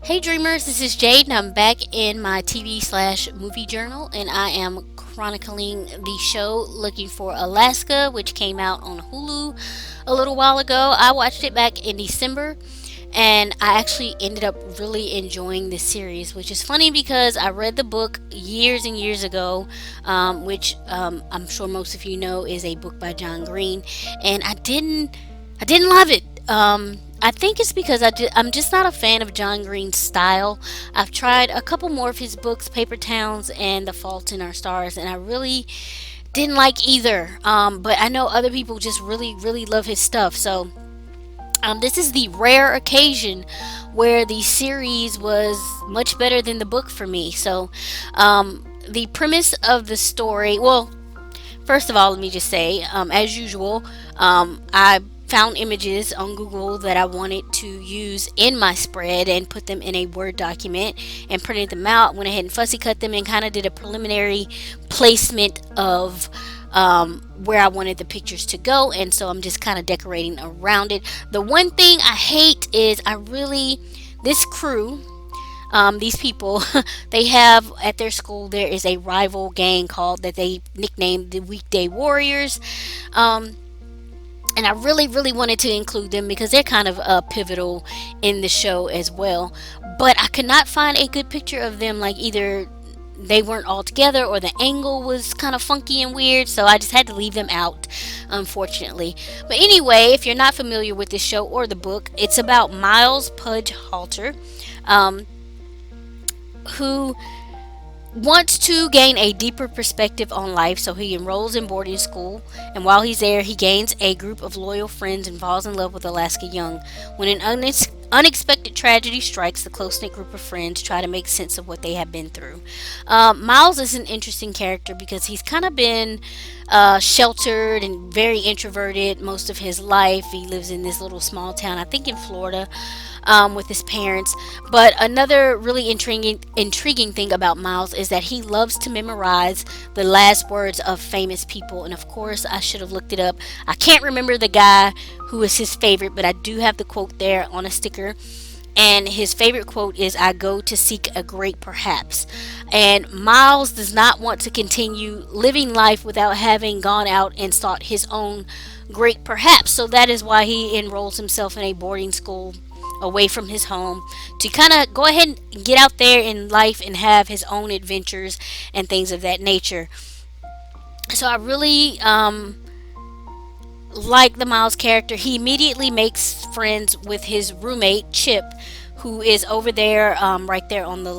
Hey dreamers, this is Jade and I'm back in my TV slash movie journal and I am chronicling the show Looking for Alaska, which came out on Hulu a little while ago. I watched it back in December and I actually ended up really enjoying this series, which is funny because I read the book years and years ago, which I'm sure most of you know is a book by John Green, and I didn't love it. I think it's because I'm just not a fan of John Green's style. I've tried a couple more of his books, Paper Towns and The Fault in Our Stars, and I really didn't like either. But I know other people just really, really love his stuff. So this is the rare occasion where the series was much better than the book for me. So the premise of the story, well, first of all, let me just say, as usual, I found images on Google that I wanted to use in my spread and put them in a Word document and printed them out. Went ahead and fussy cut them and kind of did a preliminary placement of where I wanted the pictures to go. And so I'm just kind of decorating around it. The one thing I hate is this crew, these people, they have at their school, there is a rival gang called that they nicknamed the Weekday Warriors. Um, and I really, really wanted to include them because they're kind of pivotal in the show as well. But I could not find a good picture of them, like either they weren't all together or the angle was kind of funky and weird, so I just had to leave them out, unfortunately. But anyway, if you're not familiar with this show or the book, it's about Miles Pudge Halter, um, who wants to gain a deeper perspective on life, so he enrolls in boarding school. And while he's there, he gains a group of loyal friends and falls in love with Alaska Young. When an unexpected tragedy strikes, the close knit group of friends try to make sense of what they have been through. Miles is an interesting character because he's kind of been sheltered and very introverted most of his life. He lives in this little small town, I think in Florida, with his parents. But another really intriguing thing about Miles is that he loves to memorize the last words of famous people. And of course, I should have looked it up. I can't remember the guy who is his favorite, but I do have the quote there on a sticker. And his favorite quote is, "I go to seek a great perhaps." And Miles does not want to continue living life without having gone out and sought his own great perhaps. So that is why he enrolls himself in a boarding school away from his home to kind of go ahead and get out there in life and have his own adventures and things of that nature. So I really like the Miles character. He immediately makes friends with his roommate Chip, who is over there, right there on the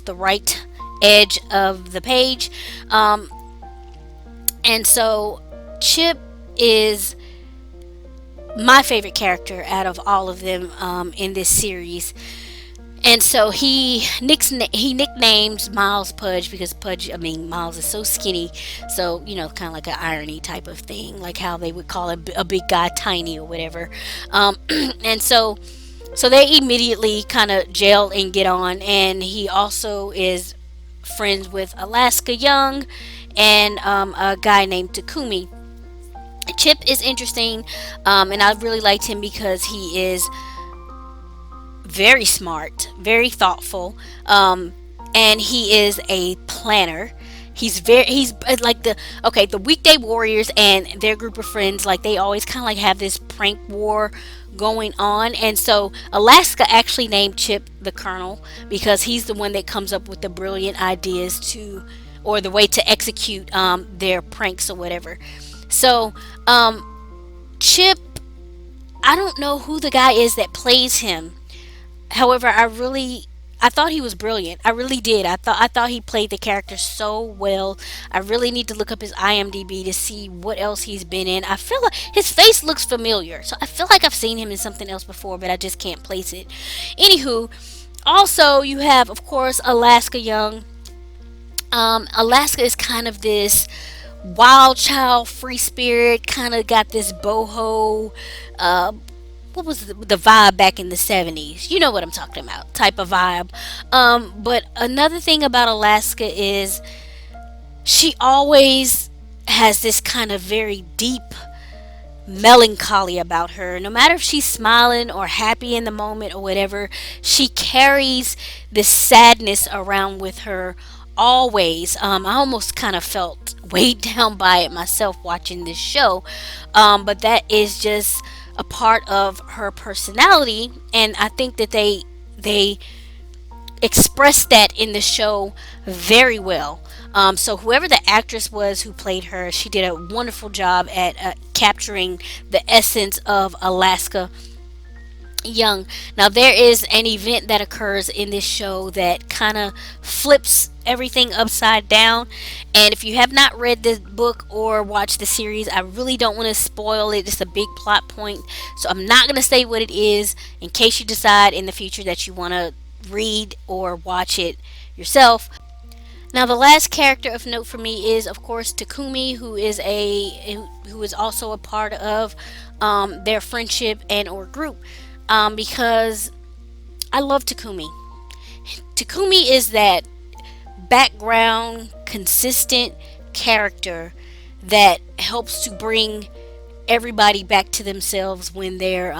the right edge of the page. Um, and so Chip is my favorite character out of all of them in this series. And so he nicknames Miles Pudge because Miles is so skinny, so kind of like an irony type of thing, like how they would call a big guy tiny or whatever. And so they immediately kind of gel and get on, and he also is friends with Alaska Young and a guy named Takumi. Chip is interesting, and I really liked him because he is very smart, very thoughtful, and he is a planner. He's like the weekday warriors and their group of friends, like they always kind of like have this prank war going on. And so Alaska actually named Chip the Colonel because he's the one that comes up with the brilliant ideas to, or the way to execute their pranks or whatever. So Chip, I don't know who the guy is that plays him. However, I thought he was brilliant. I really did. I thought he played the character so well. I really need to look up his IMDb to see what else he's been in. I feel like his face looks familiar. So I feel like I've seen him in something else before, but I just can't place it. Anywho, also you have of course Alaska Young. Alaska is kind of this wild child, free spirit, kind of got this boho, uh, what was the vibe back in the 70s? You know what I'm talking about, type of vibe. But another thing about Alaska is she always has this kind of very deep melancholy about her. No matter if she's smiling or happy in the moment or whatever, she carries this sadness around with her always. I almost kind of felt weighed down by it myself watching this show, but that is just a part of her personality, and I think that they expressed that in the show very well. So whoever the actress was who played her, she did a wonderful job at capturing the essence of Alaska Young. Now there is an event that occurs in this show that kind of flips everything upside down. And if you have not read the book or watched the series, I really don't want to spoil it. It's a big plot point. So I'm not going to say what it is in case you decide in the future that you want to read or watch it yourself. Now, the last character of note for me is, of course, Takumi, who is also a part of their friendship and or group, because I love Takumi. Takumi is that background, consistent character that helps to bring everybody back to themselves when they're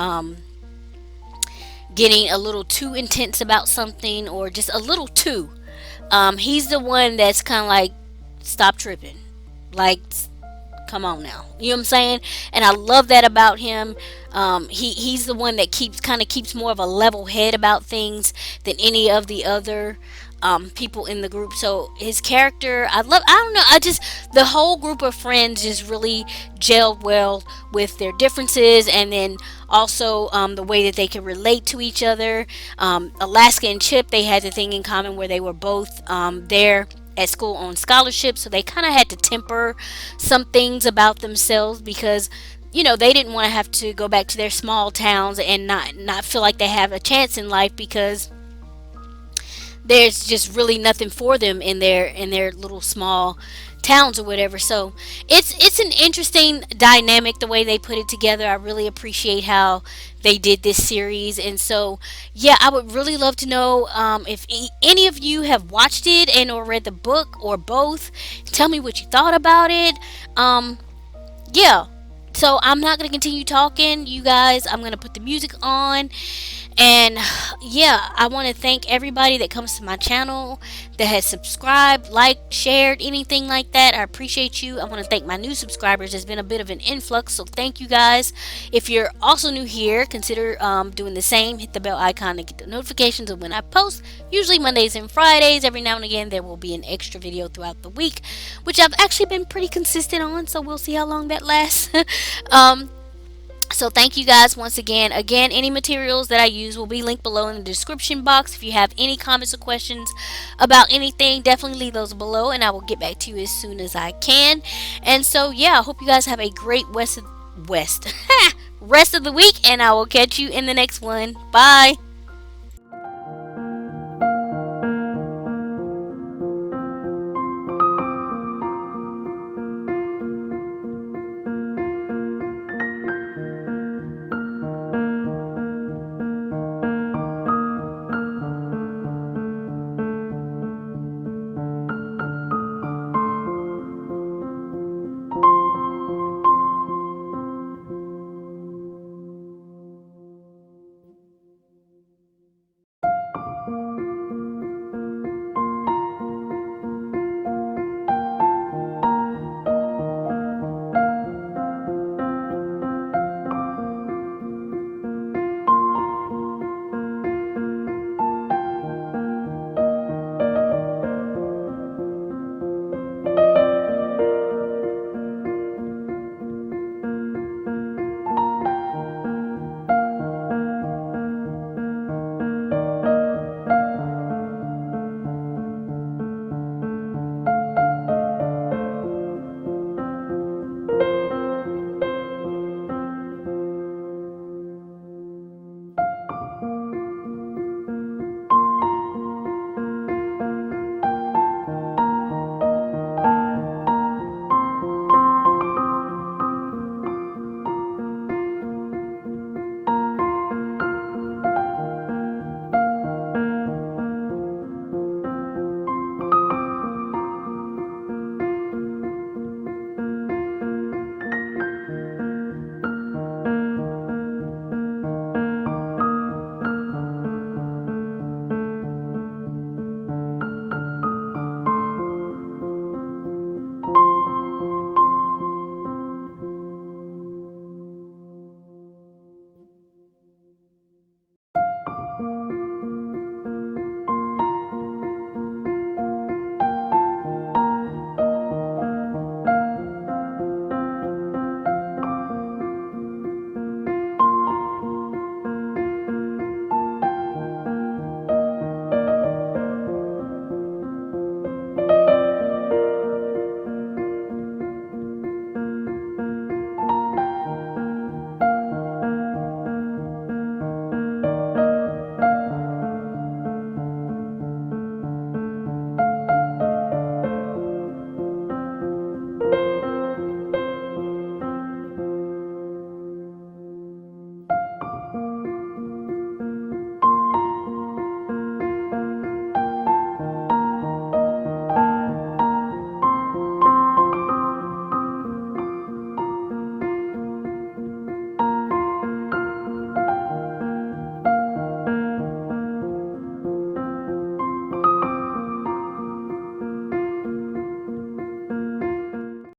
getting a little too intense about something or just a little too. He's the one that's kind of like, stop tripping. Like, come on now. You know what I'm saying? And I love that about him. He's the one that keeps more of a level head about things than any of the other people in the group. So his character, I love. I don't know. I just the whole group of friends just really gelled well with their differences, and then also the way that they could relate to each other. Alaska and Chip, they had the thing in common where they were both there at school on scholarship, so they kind of had to temper some things about themselves because they didn't want to have to go back to their small towns and not feel like they have a chance in life because there's just really nothing for them in their little small towns or whatever. So it's an interesting dynamic the way they put it together. I really appreciate how they did this series, and so yeah, I would really love to know if any of you have watched it and or read the book or both. Tell me what you thought about it. Yeah, so I'm not going to continue talking, you guys. I'm going to put the music on. And yeah, I want to thank everybody that comes to my channel, that has subscribed, liked, shared, anything like that. I appreciate you. I want to thank my new subscribers. There's been a bit of an influx, so thank you guys. If you're also new here, consider doing the same. Hit the bell icon to get the notifications of when I post. Usually Mondays and Fridays. Every now and again there will be an extra video throughout the week, which I've actually been pretty consistent on, so we'll see how long that lasts. So thank you guys once again. Again, any materials that I use will be linked below in the description box. If you have any comments or questions about anything, definitely leave those below and I will get back to you as soon as I can. And so yeah, I hope you guys have a great rest of the week, and I will catch you in the next one. Bye.